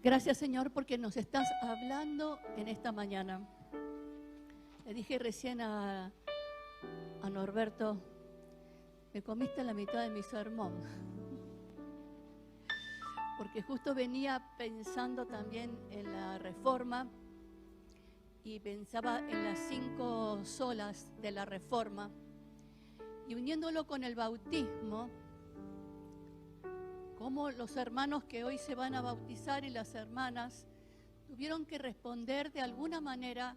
Gracias, Señor, porque nos estás hablando en esta mañana. Le dije recién a Norberto, me comiste la mitad de mi sermón. Porque justo venía pensando también en la Reforma y pensaba en las 5 solas de la Reforma y uniéndolo con el bautismo, como los hermanos que hoy se van a bautizar y las hermanas tuvieron que responder de alguna manera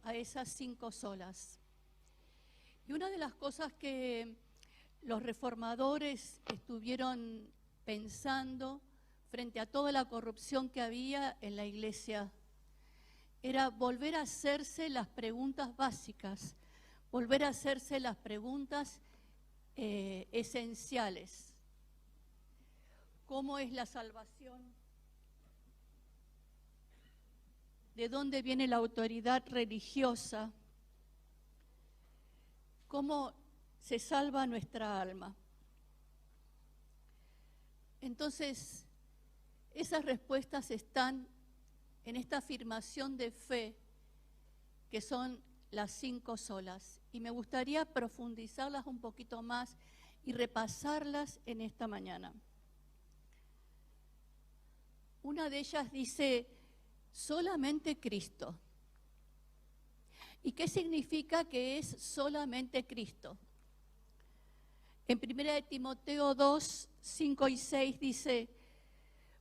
a esas 5 solas. Y una de las cosas que los reformadores estuvieron pensando frente a toda la corrupción que había en la iglesia era volver a hacerse las preguntas básicas, volver a hacerse las preguntas esenciales. ¿Cómo es la salvación? ¿De dónde viene la autoridad religiosa? ¿Cómo se salva nuestra alma? Entonces, esas respuestas están en esta afirmación de fe que son las 5 solas. Y me gustaría profundizarlas un poquito más y repasarlas en esta mañana. Una de ellas dice, solamente Cristo. ¿Y qué significa que es solamente Cristo? En 1 Timoteo 2, 5 y 6 dice,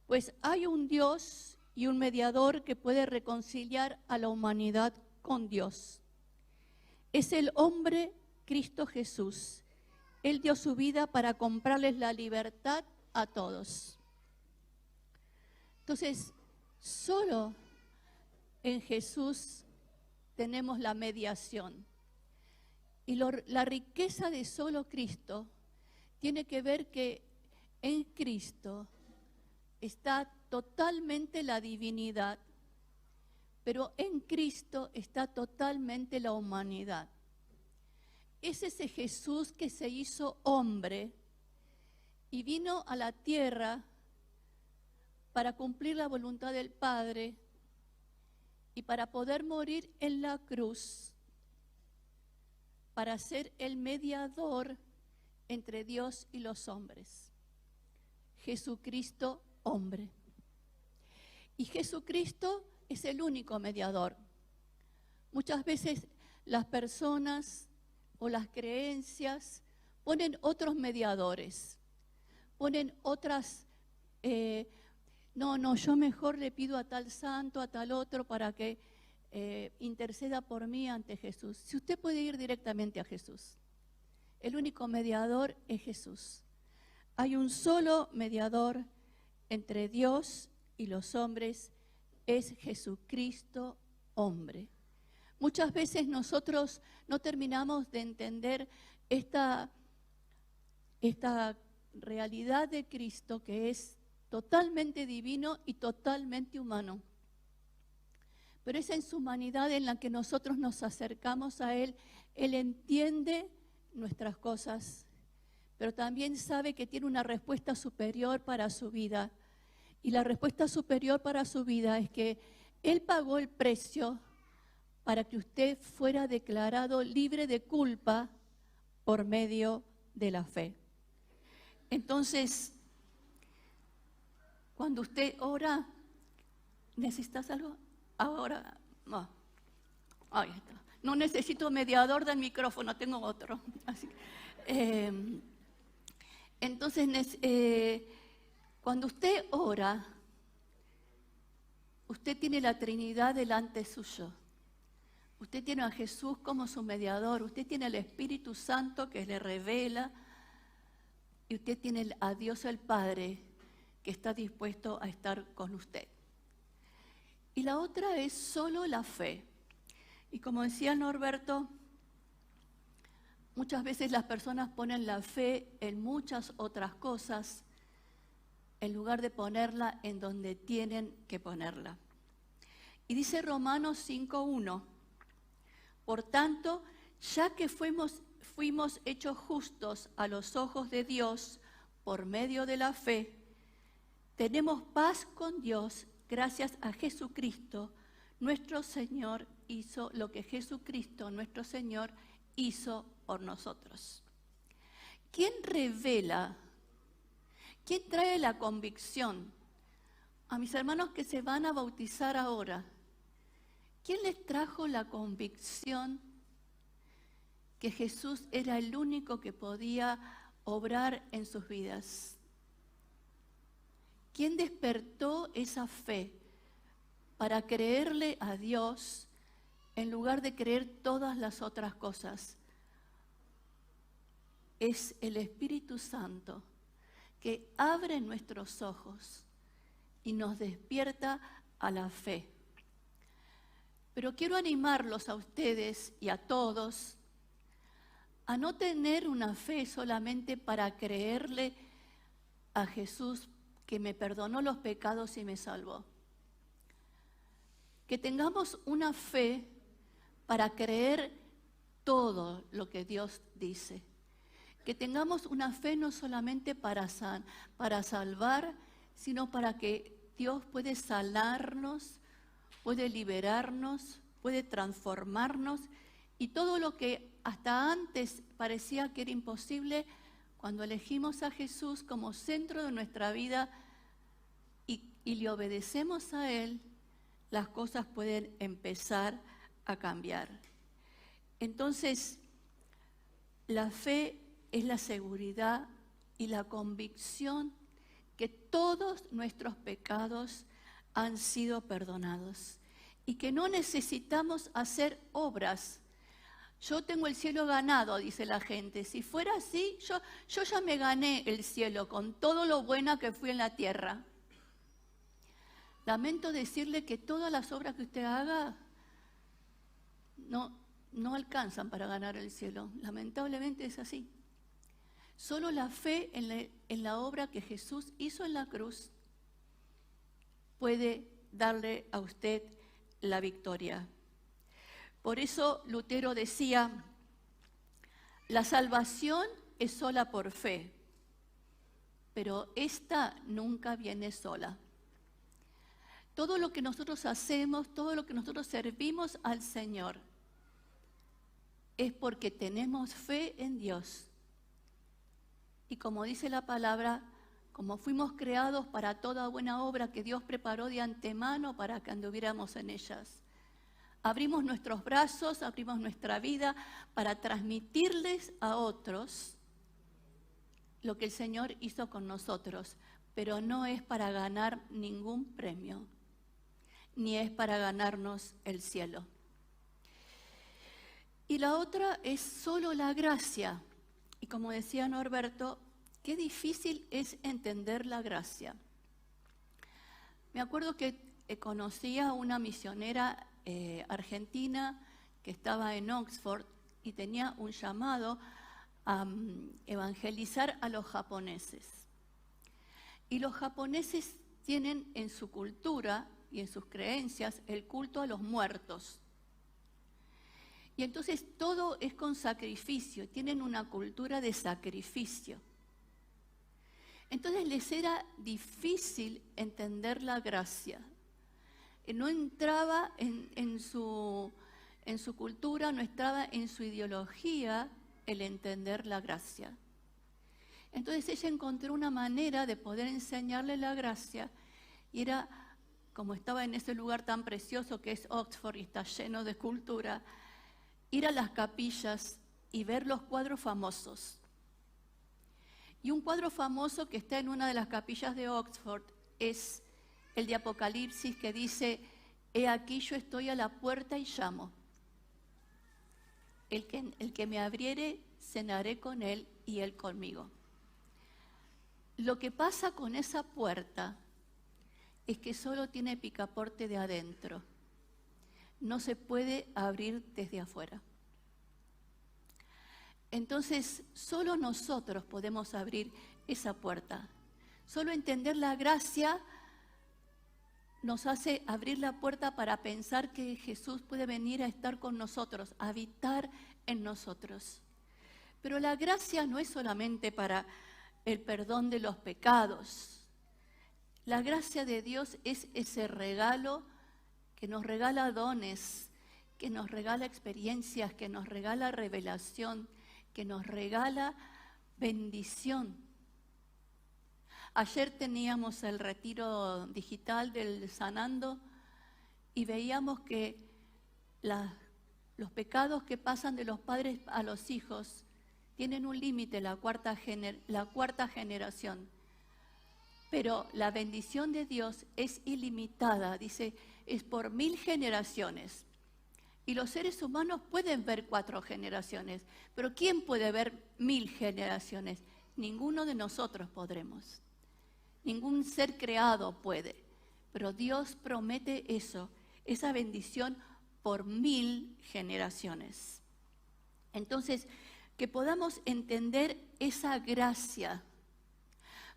pues hay un Dios y un mediador que puede reconciliar a la humanidad con Dios. Es el hombre Cristo Jesús. Él dio su vida para comprarles la libertad a todos. Entonces, solo en Jesús tenemos la mediación. Y la riqueza de solo Cristo tiene que ver que en Cristo está totalmente la divinidad, pero en Cristo está totalmente la humanidad. Es ese Jesús que se hizo hombre y vino a la tierra para cumplir la voluntad del Padre y para poder morir en la cruz, para ser el mediador entre Dios y los hombres. Jesucristo, hombre. Y Jesucristo es el único mediador. Muchas veces las personas o las creencias ponen otros mediadores, ponen otras... yo mejor le pido a tal santo, a tal otro, para que interceda por mí ante Jesús. Si usted puede ir directamente a Jesús, el único mediador es Jesús. Hay un solo mediador entre Dios y los hombres, es Jesucristo, hombre. Muchas veces nosotros no terminamos de entender esta realidad de Cristo que es totalmente divino y totalmente humano. Pero es en su humanidad en la que nosotros nos acercamos a Él. Él entiende nuestras cosas, pero también sabe que tiene una respuesta superior para su vida. Y la respuesta superior para su vida es que Él pagó el precio para que usted fuera declarado libre de culpa por medio de la fe. Entonces, cuando usted ora, ¿necesitas algo? Ahora, no. Ahí está. No necesito mediador del micrófono, tengo otro. Así, entonces, cuando usted ora, usted tiene la Trinidad delante suyo. Usted tiene a Jesús como su mediador. Usted tiene al Espíritu Santo que le revela. Y usted tiene a Dios el Padre que está dispuesto a estar con usted. Y la otra es solo la fe. Y como decía Norberto, muchas veces las personas ponen la fe en muchas otras cosas en lugar de ponerla en donde tienen que ponerla. Y dice Romanos 5:1, por tanto, ya que fuimos hechos justos a los ojos de Dios por medio de la fe, tenemos paz con Dios gracias a Jesucristo, nuestro Señor hizo lo que Jesucristo, nuestro Señor, hizo por nosotros. ¿Quién revela? ¿Quién trae la convicción? A mis hermanos que se van a bautizar ahora, ¿quién les trajo la convicción que Jesús era el único que podía obrar en sus vidas? ¿Quién despertó esa fe para creerle a Dios en lugar de creer todas las otras cosas? Es el Espíritu Santo que abre nuestros ojos y nos despierta a la fe. Pero quiero animarlos a ustedes y a todos a no tener una fe solamente para creerle a Jesús que me perdonó los pecados y me salvó. Que tengamos una fe para creer todo lo que Dios dice. Que tengamos una fe no solamente para salvar, sino para que Dios puede sanarnos, puede liberarnos, puede transformarnos, y todo lo que hasta antes parecía que era imposible, cuando elegimos a Jesús como centro de nuestra vida y le obedecemos a Él, las cosas pueden empezar a cambiar. Entonces, la fe es la seguridad y la convicción que todos nuestros pecados han sido perdonados y que no necesitamos hacer obras. Yo tengo el cielo ganado, dice la gente. Si fuera así, yo ya me gané el cielo con todo lo buena que fui en la tierra. Lamento decirle que todas las obras que usted haga no alcanzan para ganar el cielo. Lamentablemente es así. Solo la fe en la obra que Jesús hizo en la cruz puede darle a usted la victoria. Por eso Lutero decía, la salvación es sola por fe, pero esta nunca viene sola. Todo lo que nosotros hacemos, todo lo que nosotros servimos al Señor, es porque tenemos fe en Dios. Y como dice la palabra, como fuimos creados para toda buena obra que Dios preparó de antemano para que anduviéramos en ellas. Abrimos nuestros brazos, abrimos nuestra vida para transmitirles a otros lo que el Señor hizo con nosotros, pero no es para ganar ningún premio, ni es para ganarnos el cielo. Y la otra es solo la gracia. Y como decía Norberto, qué difícil es entender la gracia. Me acuerdo que conocí a una misionera argentina que estaba en Oxford y tenía un llamado a evangelizar a los japoneses. Y los japoneses tienen en su cultura y en sus creencias el culto a los muertos. Y entonces todo es con sacrificio, tienen una cultura de sacrificio. Entonces les era difícil entender la gracia. No entraba en su cultura, no entraba en su ideología el entender la gracia. Entonces ella encontró una manera de poder enseñarle la gracia y era, como estaba en ese lugar tan precioso que es Oxford y está lleno de cultura, ir a las capillas y ver los cuadros famosos. Y un cuadro famoso que está en una de las capillas de Oxford es el de Apocalipsis que dice, he aquí yo estoy a la puerta y llamo. El que me abriere, cenaré con él y él conmigo. Lo que pasa con esa puerta es que solo tiene picaporte de adentro. No se puede abrir desde afuera. Entonces, solo nosotros podemos abrir esa puerta. Solo entender la gracia nos hace abrir la puerta para pensar que Jesús puede venir a estar con nosotros, a habitar en nosotros. Pero la gracia no es solamente para el perdón de los pecados. La gracia de Dios es ese regalo que nos regala dones, que nos regala experiencias, que nos regala revelación, que nos regala bendición. Ayer teníamos el retiro digital del Sanando y veíamos que los pecados que pasan de los padres a los hijos tienen un límite, la cuarta generación. Pero la bendición de Dios es ilimitada, dice, es por 1000 generaciones. Y los seres humanos pueden ver 4 generaciones, pero ¿quién puede ver 1000 generaciones? Ninguno de nosotros podremos. Ningún ser creado puede. Pero Dios promete eso, esa bendición por 1000 generaciones. Entonces, que podamos entender esa gracia.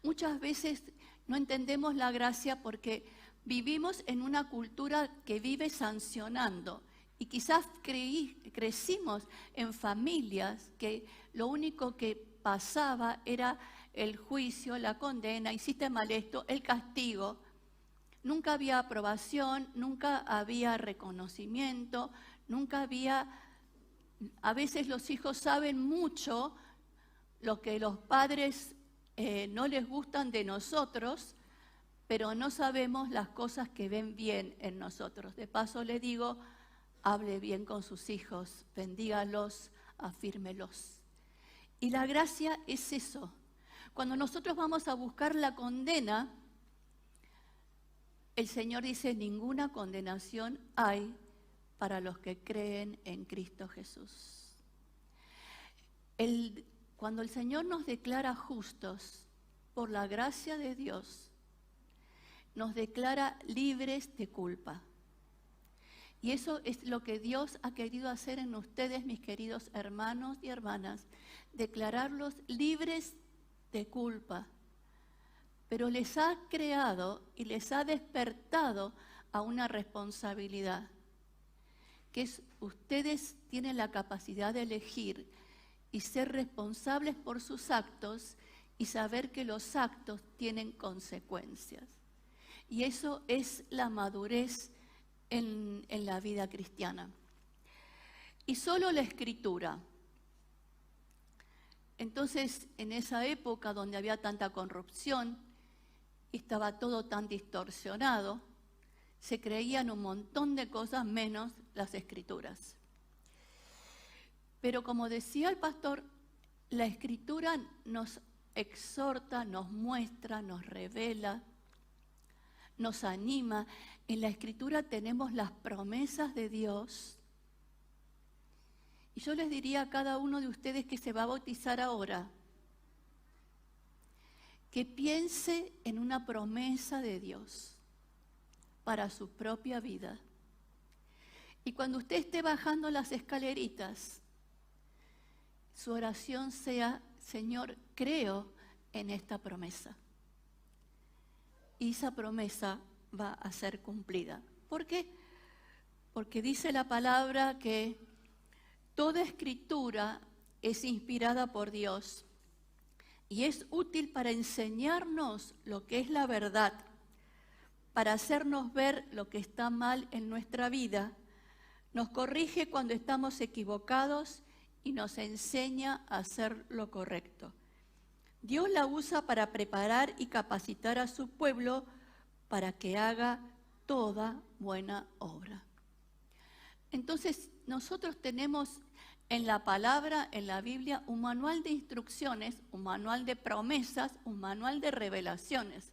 Muchas veces no entendemos la gracia porque vivimos en una cultura que vive sancionando. Y quizás crecimos en familias que lo único que pasaba era el juicio, la condena, hiciste mal esto, el castigo. Nunca había aprobación, nunca había reconocimiento, nunca había... A veces los hijos saben mucho lo que los padres no les gustan de nosotros, pero no sabemos las cosas que ven bien en nosotros. De paso le digo, hable bien con sus hijos, bendígalos, afírmelos. Y la gracia es eso. Cuando nosotros vamos a buscar la condena, el Señor dice, ninguna condenación hay para los que creen en Cristo Jesús. Cuando el Señor nos declara justos por la gracia de Dios, nos declara libres de culpa. Y eso es lo que Dios ha querido hacer en ustedes, mis queridos hermanos y hermanas, declararlos libres de culpa. Pero les ha creado y les ha despertado a una responsabilidad, que es ustedes tienen la capacidad de elegir y ser responsables por sus actos y saber que los actos tienen consecuencias. Y eso es la madurez en la vida cristiana. Y solo la Escritura. Entonces, en esa época donde había tanta corrupción y estaba todo tan distorsionado, se creían un montón de cosas menos las Escrituras. Pero como decía el pastor, la Escritura nos exhorta, nos muestra, nos revela, nos anima. En la Escritura tenemos las promesas de Dios. Y yo les diría a cada uno de ustedes que se va a bautizar ahora, que piense en una promesa de Dios para su propia vida. Y cuando usted esté bajando las escaleritas, su oración sea, Señor, creo en esta promesa. Y esa promesa va a ser cumplida. ¿Por qué? Porque dice la palabra que toda escritura es inspirada por Dios y es útil para enseñarnos lo que es la verdad, para hacernos ver lo que está mal en nuestra vida, nos corrige cuando estamos equivocados y nos enseña a hacer lo correcto. Dios la usa para preparar y capacitar a su pueblo para que haga toda buena obra. Entonces, nosotros tenemos en la palabra, en la Biblia, un manual de instrucciones, un manual de promesas, un manual de revelaciones.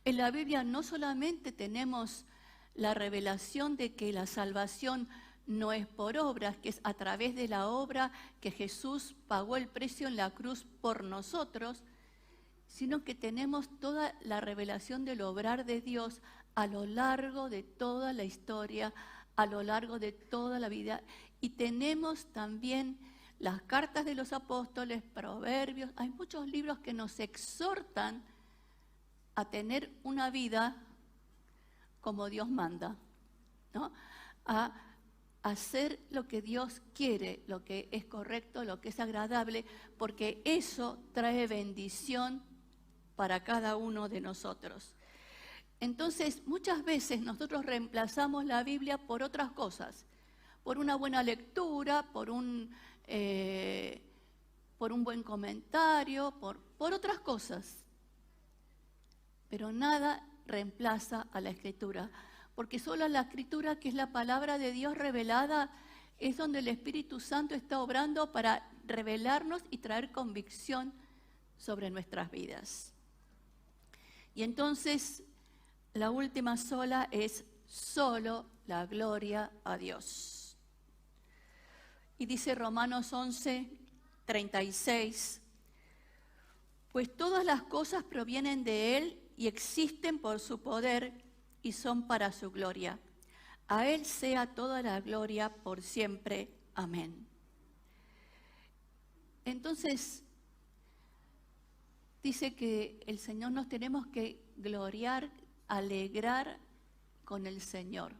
En la Biblia no solamente tenemos la revelación de que la salvación no es por obras, que es a través de la obra que Jesús pagó el precio en la cruz por nosotros, sino que tenemos toda la revelación del obrar de Dios a lo largo de toda la historia, a lo largo de toda la vida. Y tenemos también las cartas de los apóstoles, Proverbios, hay muchos libros que nos exhortan a tener una vida como Dios manda, ¿no? A hacer lo que Dios quiere, lo que es correcto, lo que es agradable, porque eso trae bendición para cada uno de nosotros. Entonces, muchas veces nosotros reemplazamos la Biblia por otras cosas, por una buena lectura, por un buen comentario, por otras cosas. Pero nada reemplaza a la Escritura, porque solo la Escritura, que es la palabra de Dios revelada, es donde el Espíritu Santo está obrando para revelarnos y traer convicción sobre nuestras vidas. Y entonces, la última sola es solo la gloria a Dios. Y dice Romanos 11:36, pues todas las cosas provienen de Él y existen por su poder y son para su gloria. A Él sea toda la gloria por siempre. Amén. Entonces, dice que el Señor nos tenemos que gloriar, alegrar con el Señor.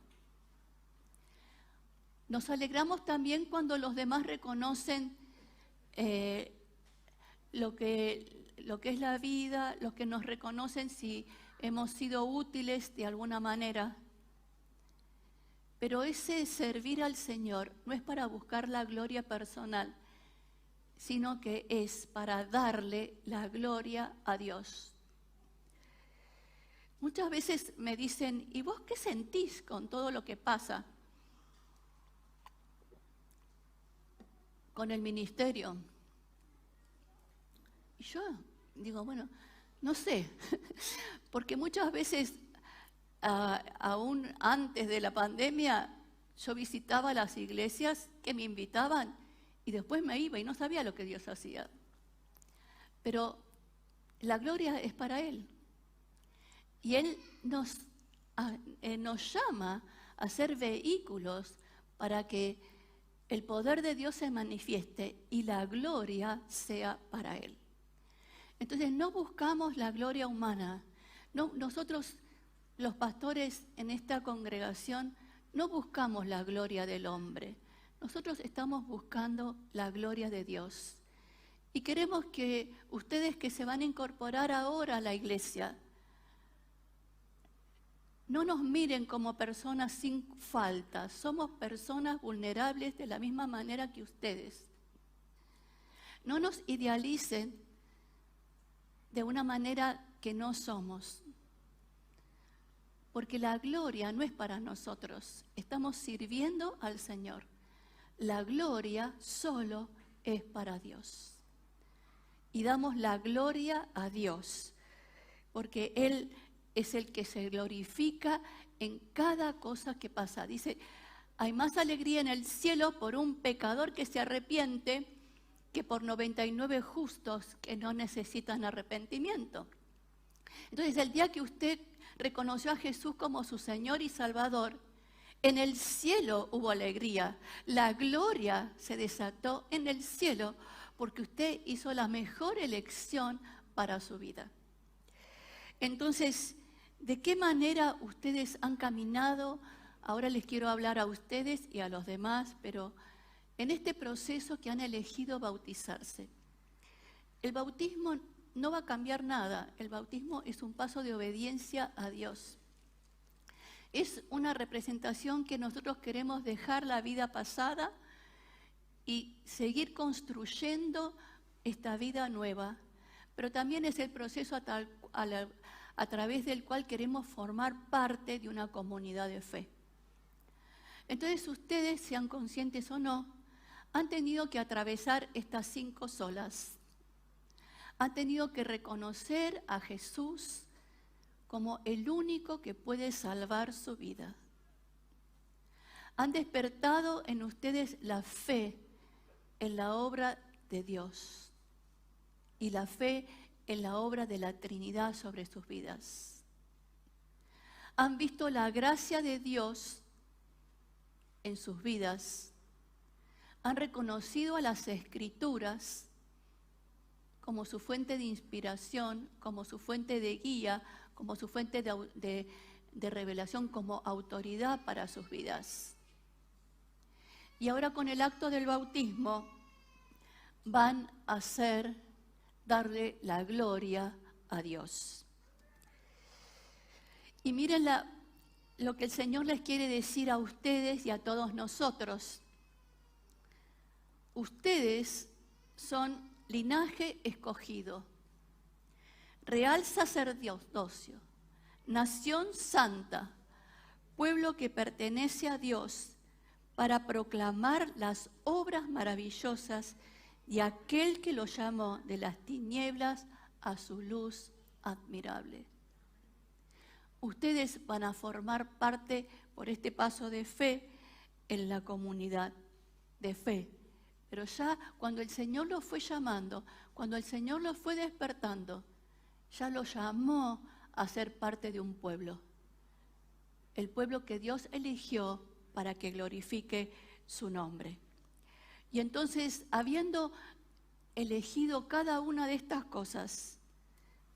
Nos alegramos también cuando los demás reconocen lo que es la vida, los que nos reconocen si hemos sido útiles de alguna manera. Pero ese servir al Señor no es para buscar la gloria personal, sino que es para darle la gloria a Dios. Muchas veces me dicen, ¿y vos qué sentís con todo lo que pasa con el ministerio? Y yo digo, bueno, no sé, porque muchas veces, aún antes de la pandemia, yo visitaba las iglesias que me invitaban y después me iba y no sabía lo que Dios hacía. Pero la gloria es para Él. Y Él nos llama a ser vehículos para que el poder de Dios se manifieste y la gloria sea para Él. Entonces no buscamos la gloria humana. No, nosotros, los pastores en esta congregación, no buscamos la gloria del hombre. Nosotros estamos buscando la gloria de Dios. Y queremos que ustedes que se van a incorporar ahora a la iglesia, no nos miren como personas sin falta. Somos personas vulnerables de la misma manera que ustedes. No nos idealicen de una manera que no somos. Porque la gloria no es para nosotros. Estamos sirviendo al Señor. La gloria solo es para Dios. Y damos la gloria a Dios, porque Él es el que se glorifica en cada cosa que pasa. Dice, hay más alegría en el cielo por un pecador que se arrepiente que por 99 justos que no necesitan arrepentimiento. Entonces, el día que usted reconoció a Jesús como su Señor y Salvador, en el cielo hubo alegría. La gloria se desató en el cielo porque usted hizo la mejor elección para su vida. Entonces, ¿de qué manera ustedes han caminado? Ahora les quiero hablar a ustedes y a los demás, pero en este proceso que han elegido bautizarse. El bautismo no va a cambiar nada. El bautismo es un paso de obediencia a Dios. Es una representación que nosotros queremos dejar la vida pasada y seguir construyendo esta vida nueva. Pero también es el proceso a través del cual queremos formar parte de una comunidad de fe. Entonces ustedes, sean conscientes o no, han tenido que atravesar estas 5 solas. Han tenido que reconocer a Jesús como el único que puede salvar su vida. Han despertado en ustedes la fe en la obra de Dios y la fe en la obra de la Trinidad sobre sus vidas. Han visto la gracia de Dios en sus vidas. Han reconocido a las Escrituras como su fuente de inspiración, como su fuente de guía, como su fuente de revelación, como autoridad para sus vidas. Y ahora con el acto del bautismo van a darle la gloria a Dios. Y miren lo que el Señor les quiere decir a ustedes y a todos nosotros. Ustedes son linaje escogido, real sacerdocio, nación santa, pueblo que pertenece a Dios, para proclamar las obras maravillosas de aquel que lo llamó de las tinieblas a su luz admirable. Ustedes van a formar parte, por este paso de fe, en la comunidad de fe. Pero ya cuando el Señor los fue llamando, cuando el Señor los fue despertando, ya los llamó a ser parte de un pueblo. El pueblo que Dios eligió para que glorifique su nombre. Y entonces, habiendo elegido cada una de estas cosas,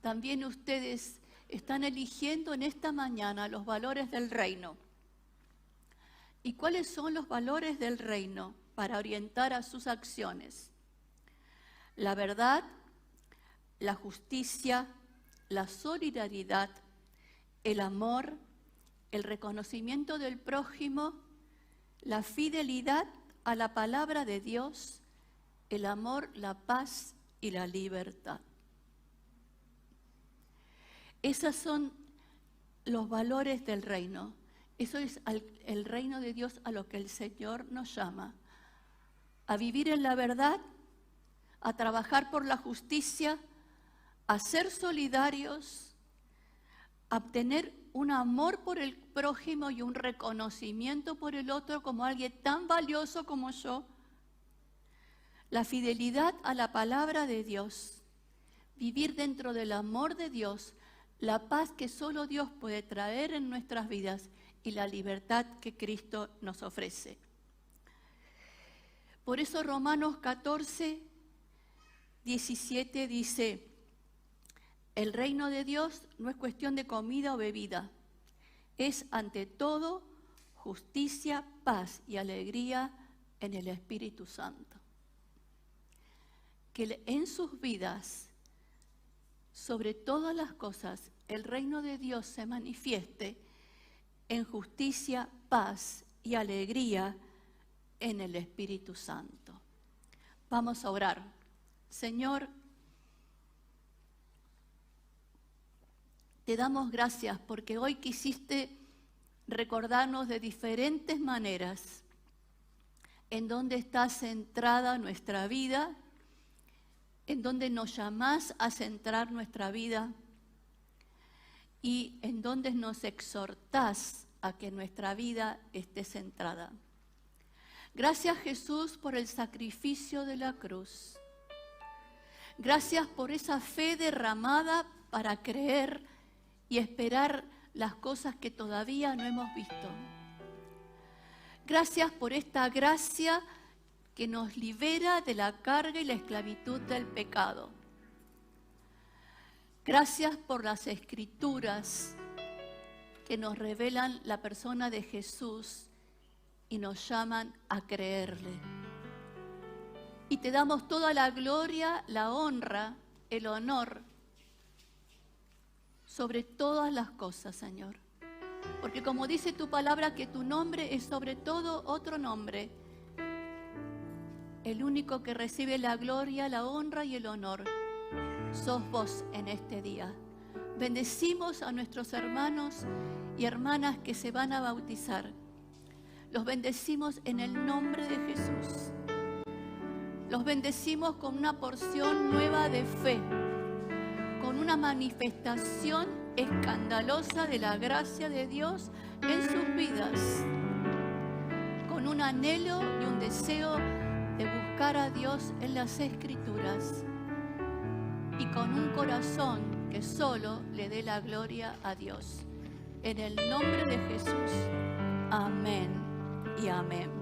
también ustedes están eligiendo en esta mañana los valores del reino. ¿Y cuáles son los valores del reino para orientar a sus acciones? La verdad, la justicia, la solidaridad, el amor, el reconocimiento del prójimo, la fidelidad a la palabra de Dios, el amor, la paz y la libertad. Esos son los valores del reino. Eso es el reino de Dios a lo que el Señor nos llama. A vivir en la verdad, a trabajar por la justicia, a ser solidarios, a tener un amor por el prójimo y un reconocimiento por el otro como alguien tan valioso como yo. La fidelidad a la palabra de Dios, vivir dentro del amor de Dios, la paz que solo Dios puede traer en nuestras vidas y la libertad que Cristo nos ofrece. Por eso Romanos 14, 17 dice: el reino de Dios no es cuestión de comida o bebida, es ante todo justicia, paz y alegría en el Espíritu Santo. Que en sus vidas, sobre todas las cosas, el reino de Dios se manifieste en justicia, paz y alegría en el Espíritu Santo. Vamos a orar. Señor, te damos gracias porque hoy quisiste recordarnos de diferentes maneras en donde está centrada nuestra vida, en donde nos llamás a centrar nuestra vida y en donde nos exhortás a que nuestra vida esté centrada. Gracias, Jesús, por el sacrificio de la cruz. Gracias por esa fe derramada para creer y esperar las cosas que todavía no hemos visto. Gracias por esta gracia que nos libera de la carga y la esclavitud del pecado. Gracias por las Escrituras que nos revelan la persona de Jesús y nos llaman a creerle. Y te damos toda la gloria, la honra, el honor sobre todas las cosas, Señor. Porque como dice tu palabra, que tu nombre es sobre todo otro nombre. El único que recibe la gloria, la honra y el honor sos vos en este día. Bendecimos a nuestros hermanos y hermanas que se van a bautizar. Los bendecimos en el nombre de Jesús. Los bendecimos con una porción nueva de fe, con una manifestación escandalosa de la gracia de Dios en sus vidas, con un anhelo y un deseo de buscar a Dios en las Escrituras y con un corazón que solo le dé la gloria a Dios. En el nombre de Jesús. Amén y amén.